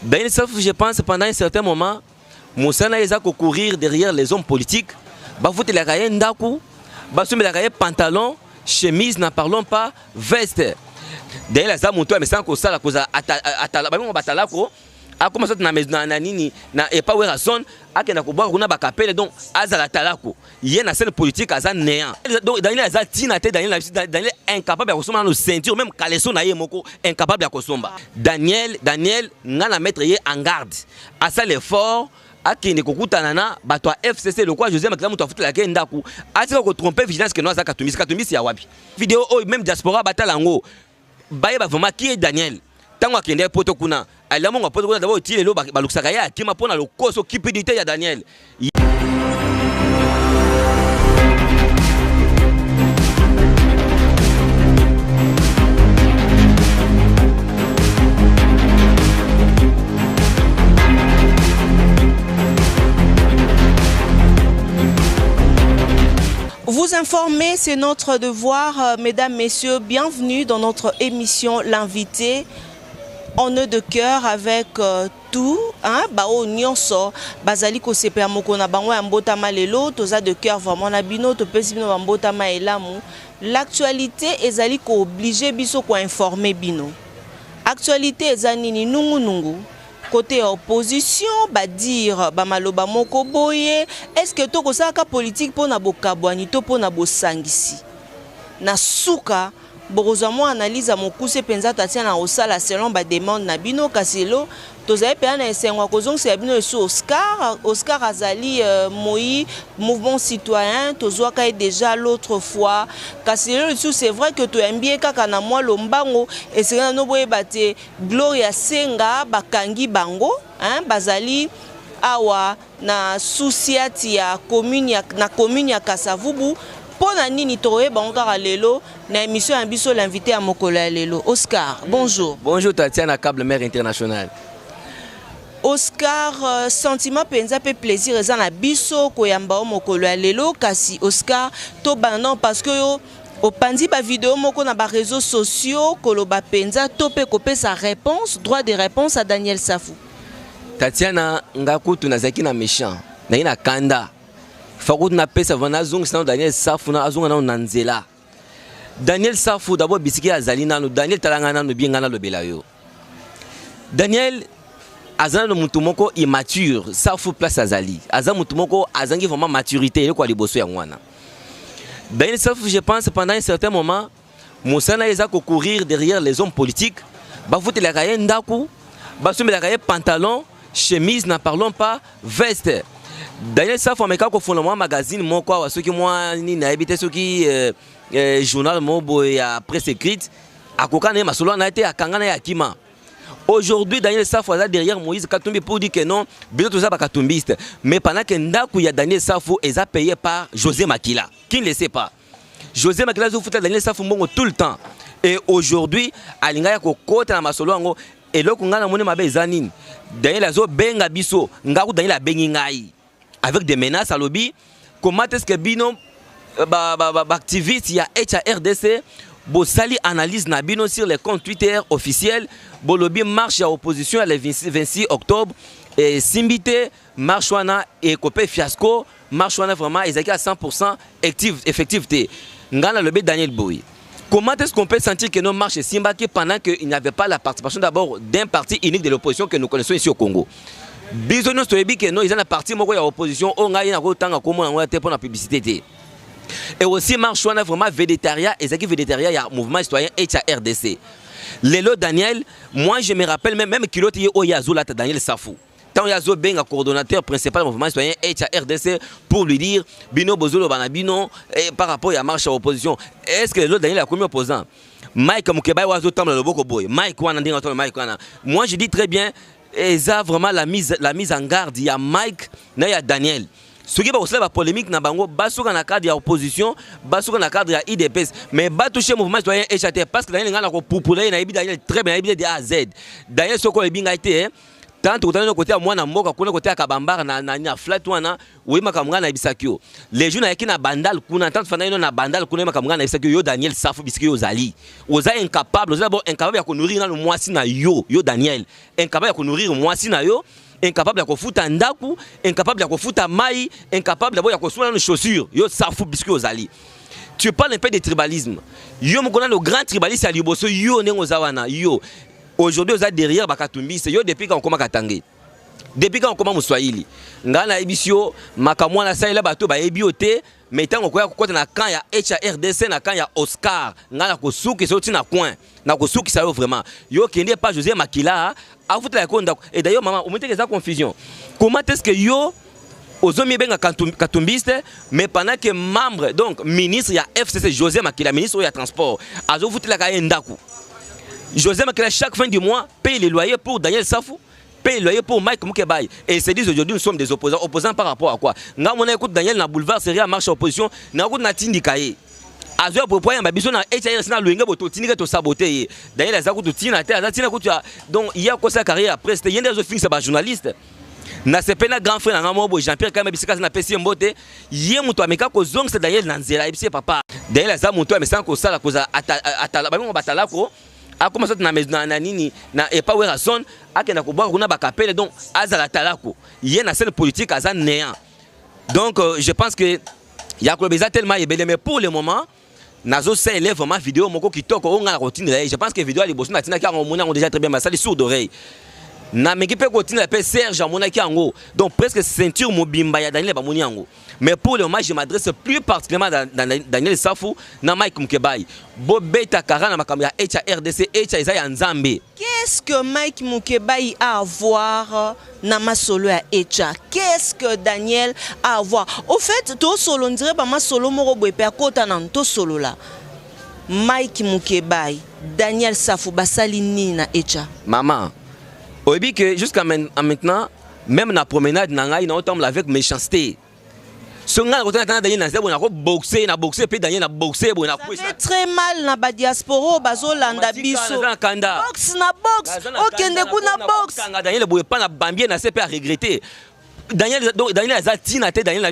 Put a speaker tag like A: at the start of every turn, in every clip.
A: Daniel Safou, je pense, pendant un certain moment, Moussana a courir derrière les hommes politiques. Bafouté la gaye ndaku, basumé la gaye pantalon, chemise, n'en parlons pas, veste. Daniel a monté mais sans que ça la cause atala, bah on batala ko. A commencé na nini na et pas raison a que na ko boire kuna ba kapele donc azala talako. Yé na scène politique aza néant. Donc Daniel aza tina te Daniel incapable de consommer nos ceintures même caleçon na yé moko incapable de consommer. Daniel ngana mettre yé en garde. À ça l'effort a qui ne kokutana na bato FCC le quoi José Makila muto afuta la kendaku. A ti ko tromper vigilance que nous za katumisi ya wapi. Vidéo même diaspora batalango. Baye ba vraiment qui est Daniel. Tango akende poto kuna alamu nga poto kuna d'abord tile lo baluksaka ya kima pona lo koso cupidité ya Daniel.
B: Vous informer, c'est notre devoir, mesdames, messieurs. Bienvenue dans notre émission L'invité. On est de cœur avec tout, hein, bao nyonso, bazali ko sepea moko na bango ya mbota malelo, toza de cœur vraiment na bino, to pesi bino mbota ma elamu. L'actualité ezali ko obligé biso ko informer bino. Actualité ezani ni nungu. Côté opposition, ba dire ba maloba moko boye, est-ce que to ko saka politique pona bokabwani to pona bosangisi? Na suka Borozamo analyse à mon coup c'est pensa tatia au sala selon ba demande na bino kaselo tozai pe na esengwa kozong c'est bino sur Oscar Azali Moi mouvement citoyen tozwa kai déjà l'autre fois kaselo c'est vrai que tu aimes bien kaka na moi lombango et c'est no boye bate Gloria Senga bakangi bango hein bazali awa na souciati ya commune ya Kasavubu. Pona nini toye bangara lelo na émission un biso l'invité à Mokola lelo. Oscar, bonjour.
A: Bonjour Tatiana Câble Mère Internationale.
B: Oscar, sentiment penza pe plaisir eza na biso koyamba o Mokola lelo kasi Oscar to banan parce que au pandi ba vidéo moko na ba réseaux sociaux koloba penza to pe kopé sa réponse, droit de réponse à Daniel Safou.
A: Tatiana ngakutu nazaki na méchant. Na ina kanda. Fakout na pesa vana zung sinon Daniel Safou na azunga na nanzela. Daniel Safou d'abord bisiki azali nanu Daniel talanga nanu bien ngana lobela yo. Daniel azana no mutu moko immature, Safou place azali. Azana mutu moko azangi vraiment maturité ele kwa liboso ya ngwana. Daniel Safou je pense pendant un certain moment Moussana eza ko courir derrière les hommes politiques, ba fouté la gaye ndaku, ba somé la gaye pantalon, chemise n'en parlons pas, veste. Daniel Safou ameka ko fondement magazine moko wa soki moi ni na ebité soki journal mobo ya presse écrite akoka na masolo na été akanga na yakima. Aujourd'hui Daniel Safou est derrière Moïse Katumbi pour dire que non bien tout ça ba katumbiste mais pendant que ndaku ya Daniel Safou est payé par José Makila qui ne le sait pas. José Makila zo futa Daniel Safou mbongo tout le temps et aujourd'hui alinga ya ko kota na masolo ngo eloko ngana moni mabe zanine Daniel azo benga biso ngaku Daniel abengi ngai avec des menaces à lobby. Comment est-ce que bino activiste il y a HRDC Bossali analyse na bino sur les comptes Twitter officiels bo lobby marche à opposition à le 26 octobre et Simbité marche wana et copé fiasco marche wana vraiment ils à 100% effectivité ngana lobby Daniel Boy. Comment est-ce qu'on peut sentir que nos marches Simbaki pendant qu'il n'y avait pas la participation d'abord d'un parti unique de l'opposition que nous connaissons ici au Congo? Bisous soyebi que non ils ont la partie moko ya opposition on nga ina ko tanga ko mona te pour la publicité et aussi marche wana vraiment végétarien et qui végétarien ya mouvement citoyen HRDC lelo Daniel moi je me rappelle même kilote ye o yazula ta Daniel Safou tant yazo benga coordonnateur principal mouvement citoyen HRDC pour lui dire bino bozolo banabino par rapport à marche à opposition est-ce que lelo Daniel a commis opposant Mike Mukeba wazo tamla loboko boy Mike wana ndinga to Mike wana moi je dis très bien et ça vraiment la mise en garde il y a Mike na ya Daniel ce qui va aussi la polémique na bango basuka na cadre ya opposition basuka na cadre ya IDPS mais ba toucher mouvement citoyen HT parce que Daniel ngana ko poupuler na ibi Daniel très bien ibi de A à Z Daniel soko ebinga été tant que côté à moi na mboka kuna côté à kabambara na flat wana oui makamanga na bisakio les jours na yaki na bandal kuna tant fana na bandal kuna makamanga na bisakio yo Daniel Safu bisiki yo zali oza incapable oza bon incapable ya ko nourrir na le moisi na yo Daniel incapable ya ko nourrir moisi na yo incapable ya ko futa ndaku incapable ya ko futa mai incapable ya ko soula na chaussure yo Safu bisiki yo zali. Tu parles un peu de tribalisme. Yo mokona le grand tribaliste à Liboso yo nengo zawana yo. Aujourd'hui vous êtes derrière Bakatumbi, c'est yo depuis quand on commence à Katangé. Depuis quand on commence Moussouaili. Ngana ebisio makamwana sa ila bato ba ebioté, mais tant ko ko na kan ya HRDC na kan ya Oscar, ngana ko souki so tina coin. Na ko souki sa yo vraiment. Yo kende pas José Makila, a foutu la konda. Et d'ailleurs maman, on mettait que ça confusion. Comment est-ce que yo Ozomi benga katumbiste, mais pendant que membre, donc ministre, il y a FCC José Makila, ministre il y a transport, azo foutu la kaye ndaku. José Makila chaque fin du mois paye les loyers pour Daniel Safou, paye les loyers pour Mike Moukebaye. Et ils se disent aujourd'hui nous sommes des opposants. Opposants par rapport à quoi? Nga mona écoute Daniel na boulevard Seria marche opposition, na écoute na tindi kaye. Azo pour point ba biso na HRS na luenge boto tindika to saboter. Daniel azaku to tina te azatina ko donc il y a quoi sa carrière après c'était yende zo finir ba journaliste. Na sepena grand frère na ngamo Jean-Pierre Kama bisika na pesi mbote ye muto ameka ko zong c'est Daniel Nanzela ebisi papa Daniel za muto amesa ko sala ko za atala ba ngo batala ko a commencé na nini na epa wera son akena ko boire kuna bakapele donc azala talako ye na scène politique aza néant donc je pense que ya ko beza tellement ebele mais pour le moment nazo ça élève vraiment vidéo moko kitoko on nga routine je pense que vidéo ali bosso na tina car on mona déjà très bien mais ça les sourds d'oreille na mekipe continue appelle Serge Amonaki ango donc presque ceinture mobimba ya Daniel Bamoni ango mais pour le moment je m'adresse plus particulièrement dans Daniel Safou na Mike Moukebaye bobeta karana makamya HRDC HISA Nzambe.
B: Qu'est-ce que Mike Moukebaye a à voir na masolo ya Echa? Qu'est-ce que Daniel a à voir? Au fait to solo ndire ba masolo moko boepe akota na to solo là Mike Moukebaye Daniel Safou basali ni na Echa
A: maman. Oui, que jusqu'à maintenant, même dans la promenade, on tombe avec méchanceté. Ce gars, on a boxé, puis Daniel a boxé. Ça
B: fait très mal dans la diaspora, bazolanda biso. Box na box, okende kuna box.
A: Daniel boye pas na bambie na CP à regretter. Daniel a tina te Daniel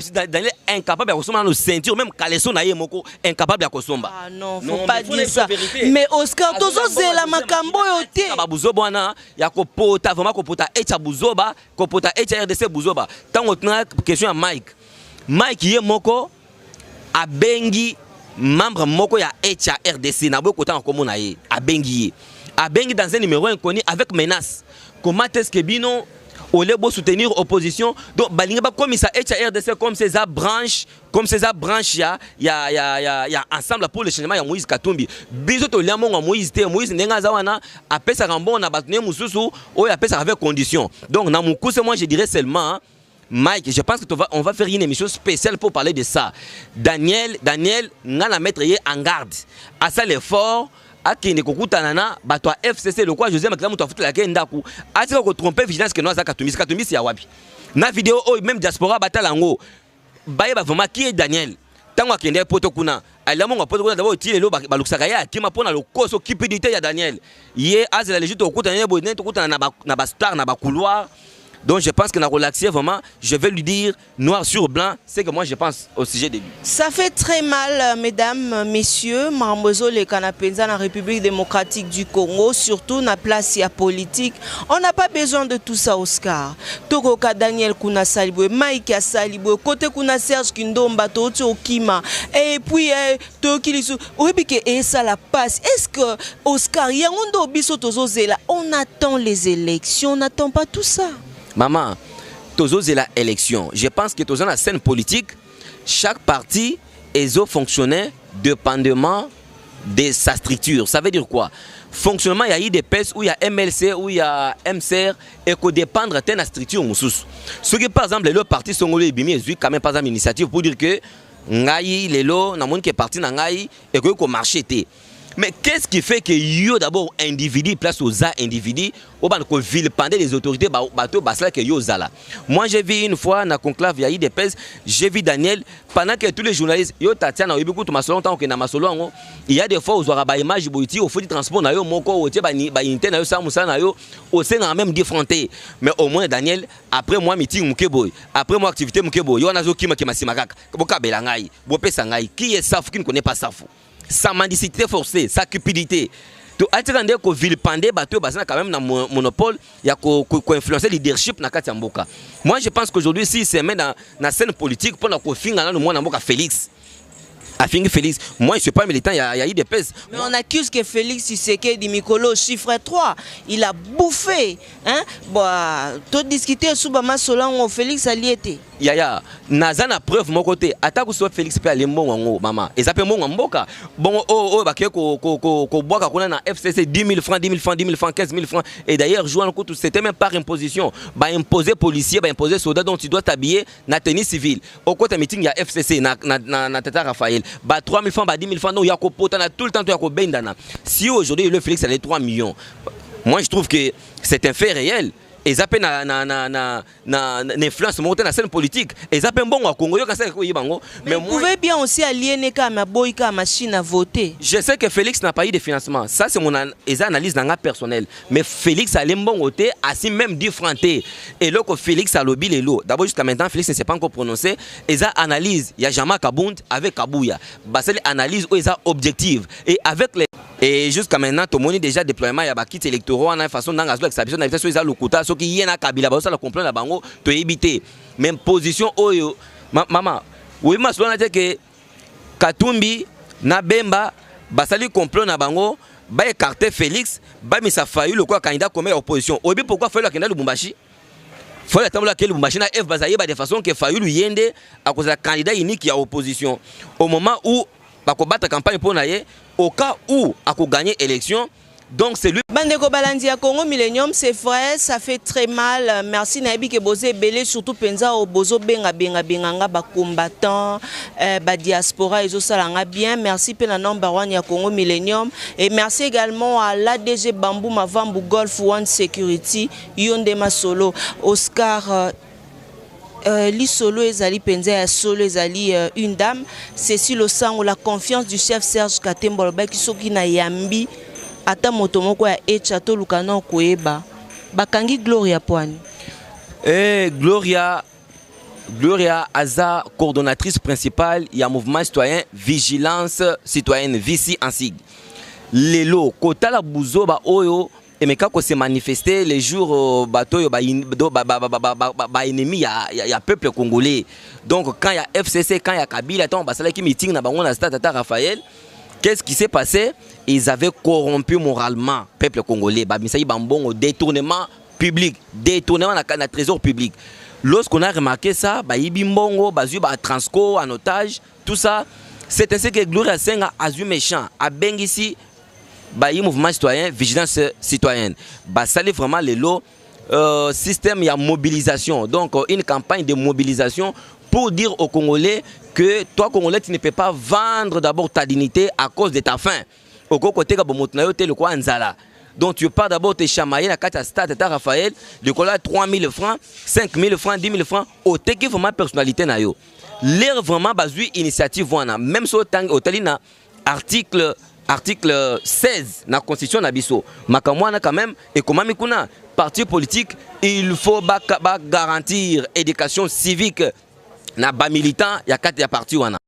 A: est incapable de consommer nos ceintures même caleçon na yemoko incapable de consommer.
B: Ah non, faut pas dire ça. Mais Oscar tozo zela makambo yote.
A: Babuzo bwana ya kopota vraiment kopota echa buzoba, kopota echa RDC buzoba. Tango tuna question à Mike yemoko abengi membre moko ya echa RDC na boy kota ko mona ye abengi dans un numéro inconnu avec menace. Comment est-ce que bino au lieu de soutenir l'opposition, donc balinga comme ça HRDC comme ces branches, il y a ensemble pour le changement il y a Moïse Katumbi. Biso to liamo Moïse nenga zawana appelle ça rambon na batune mususu ou appelle ça avec condition. Donc na mukuse moi je dirais seulement Mike, je pense que on va faire une émission spéciale pour parler de ça. Daniel ngana mettre en garde. À ça l'effort akende kokutana na bato FCC le quoi José Makila muto afuta la kendaku atika ko tromper vigilance que nous za Katumbi ya wapi na vidéo même diaspora batalango baye ba vraiment qui est Daniel tango akende poto kuna alamonga poto kuna d'abord tile lo baluksaka ya kima pona le koso cupidité ya Daniel ye azela legito okutana bo ne tokutana na ba star na ba couloir. Donc je pense que dans relaxé vraiment, je vais lui dire noir sur blanc, c'est que moi je pense au sujet de lui.
B: Ça fait très mal, mesdames, messieurs, Marambozo les Canapéens dans la République démocratique du Congo, surtout dans la place politique. On n'a pas besoin de tout ça, Oscar. Tokoka Daniel Kuna Salibwe, Mike Salibwe, côté Kuna Serge Kindomba, Toti Okima, et puis Tokilisu, oui, et ça la passe. Est-ce que Oscar, Yangondo Bisotozo Zela, on attend les élections, on n'attend pas tout ça?
A: Maman, Tozo c'est la élection. Je pense que Tozo la scène politique, chaque parti est fonctionnaire dépendamment de sa structure. Ça veut dire quoi? Fonctionnement, il y a eu des PES où il y a MLC, où il y a MCR, et qu'on dépendre de la structure. Ce qui par exemple, les partis sont quand même pas une initiative pour dire que Ngaï, les lots, n'a qui est parti dans Ngaï, et que le marché était. Mais qu'est-ce qui fait que yo d'abord individu place aux individus au ban ko vilipender les autorités bateau basla que yo zala. Moi j'ai vu une fois na conclave ya IDPS, j'ai vu Daniel pendant que tous les journalistes yo tatia na yebi kutu masolo tant que na masolo ngo il y a des fois où aura ba image boiti au faut du transport na yo moko o tie ba unité na yo sa musa na yo au sein na même différenté. Mais au moins Daniel après moi meeting mukeboy, après moi activité mukeboy, yo na zo kima masimagaka. Boka belangai, bo pesa ngai, qui est Safu qui ne connaît pas Safu. Sa mendicité forcée, sa cupidité. Tu as dit que vilipender bateau bassin quand même dans monopole, il y a influencer le leadership na kati mboka. Moi je pense qu'aujourd'hui si c'est même dans la scène politique pour la finir dans le monde mboka Félix. Félix, moi je ne suis pas militant, il y a eu des pèses.
B: Mais on accuse que Félix Tshisekedi Mikolo chiffre 3, il a bouffé. Hein? Bon, tout discuter sous Bama Solan, Félix a lié.
A: Yaya, naza na preuve mon côté. Attaque sur Félix peut aller mon maman. Et ça peut mon mboka. Bon, baké ko bois qu'on a na FCC 10 000 francs, 10 000 francs, 10 000 francs, 15 000 francs. Et d'ailleurs, jouer en coup, c'était même par imposition. Bah imposer policier, bah imposer soldat dont tu dois t'habiller na tenue civile. Au côté meeting, il y a FCC na Tata Raphaël. Bah 3 000 francs, bah 10 000 francs, non, il y a tout le temps, il y a bendana. Si aujourd'hui le Félix a les 3 millions, moi je trouve que c'est un fait réel. Et ça peut influence monter la scène politique. Et ça peut bon à Congo.
B: Mais vous pouvez bien aussi allier ma boyka machine à voter.
A: Je sais que Félix n'a pas eu de financement. Ça c'est mon analyse personnelle. Mais Félix a bon voté, ainsi même différenté. Et là que Félix a lobby les lots. D'abord jusqu'à maintenant Félix ne s'est pas encore prononcé. Et ça analyse. Il y a Jama Kabound avec Kabouya. C'est l'analyse où ils ont objective. Et avec les et jusqu'à maintenant, tout le monde déjà déploiement, il y a des kits électoraux, une façon d'engager l'exception, il y a des locutas, ceux qui y a Kabila, ça la comprendre la bango, tu éviter. Même position, oyo, maman, oui, ma selon la que Katumbi, Nabemba, basali complot na bango, ba écarter Félix, ba mais ça failli le quoi candidat comme opposition. Obi pourquoi faut le candidat Lubumbashi? Faut attendre que Lubumbashi na F basaye ba de façon que failli lui yende à cause de candidat unique à opposition. Au moment où ba ko battre campagne pour naie au cas où à gagner élection. Donc c'est lui.
B: Bandeko Balandi à Congo Millennium, c'est vrai, ça fait très mal. Merci Nabi que Bozé Belé, surtout Penza au Bozo Benga ba combattant, ba diaspora et salanga bien. Merci Pena number 1 à Congo Millennium et merci également à l'ADG Bambou Mavambu Golf One Security, Yonde Masolo, Oscar. L'Isolo Ezali Penza Solo Ezali une dame, Cécile Osang, la confiance du chef Serge Katembo qui soki na yambi ata motomoko ya echato lukana koeba bakangi Gloria Poani.
A: Gloria Aza, coordonnatrice principale, il y a mouvement citoyen vigilance citoyenne VICI en sigle. Lelo kota la buzo ba oyo et mais quand se manifesté les jours bateau ennemi il y a peuple congolais. Donc quand il y a FCC, quand il y a Kabila, tant basala qui meeting na bango na stade Tata Raphaël, qu'est-ce qui s'est passé? Ils avaient corrompu moralement peuple congolais. Ba misayi bambongo détournement public, détournement na trésor public. Lorsqu'on a remarqué ça, ba yibimbongo, bazu ba transco en otage, tout ça, c'est ainsi que Gloria Senga a eu méchant, a bengisi Bayi mouvement citoyen, vigilance citoyenne. Ça est vraiment le lot système, il y a mobilisation. Donc une campagne de mobilisation pour dire aux Congolais que toi Congolais tu ne peux pas vendre d'abord ta dignité à cause de ta faim. Au côté de le quoi Nzala. Donc tu pars d'abord te chamailler à la stade Tata Raphaël, le collat 3 000 francs, 5 000 francs, 10 000 francs, au teki vraiment personnalité na yo. L'air vraiment basé initiative wana, même sur au talina article 16 na constitution na biso makamwana quand même et comment mikuna parti politique il faut garantir éducation civique na ba militant ya kati ya parti wana.